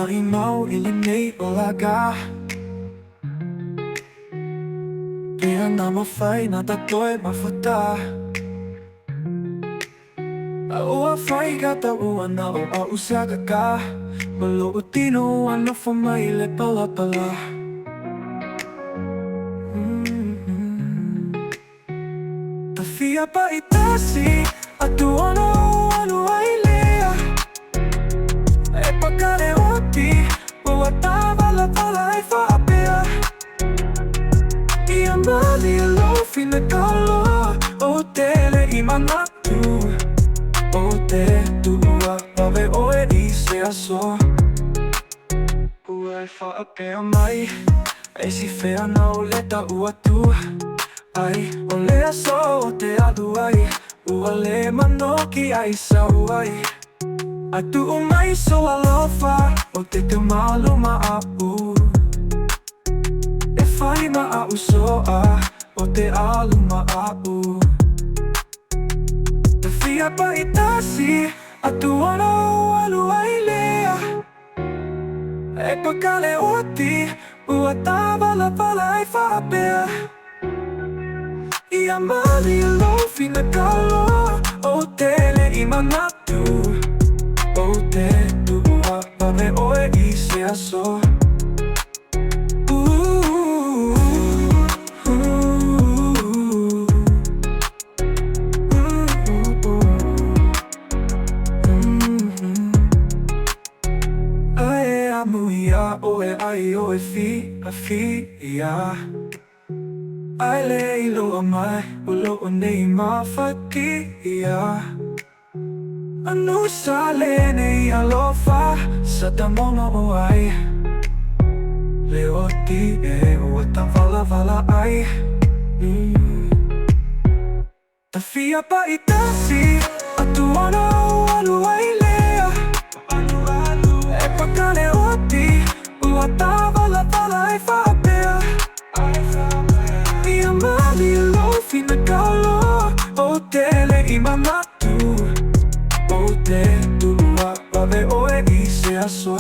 harimaw ilinay Agaga. Kaya na mafay na tato'y mafuta. Ua Faigata ua na ua usaga ka. Maluutino ano famaile pala pala. Tafia pa itasi atu ano ay lea. E pagkale oti ua tavala pala ay faapea. Iyan bali alo finagalo o tele imanatu. O te tua pave oe i se aso. Ua e faapea mai e si fea na o leta ua tu. Ai, o le aso o te alu ai. Ua le manoki ai sau ai. Atu o mai so alofa o te malu maapu. E fai maau soa o te alu maapu. Te fia pa itasi atu ono alu ai lea. E pakale oti ua tavala pala ai faapea. Ia mali alo finagalo o tele imanatu. O te tua pave oe i se aso. Ae amuia oe ai oe fi ia. Ai le iloa mai ulo o nei mafakia. Anu sa le nei alofa sa tamono o ai. Le oti e o tavala vala ai. Tafia pa itasi atu ano alu ai lea. E pakale oti ua tavala vala ai faapea. Ia mali alo finagalo o tele imanatu. O te tua pave oe i se aso.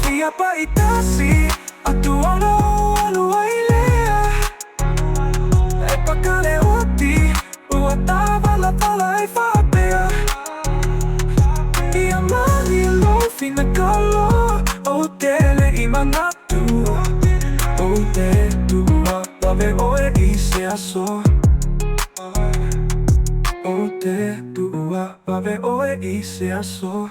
Fia pa itasi atu ano alu ai lea. E pakale oti ua tavala pala ai faapea. Ia mali alo finagalo o tele imanatu. O te tua pave oe i se aso. O te tua pave oe i se aso.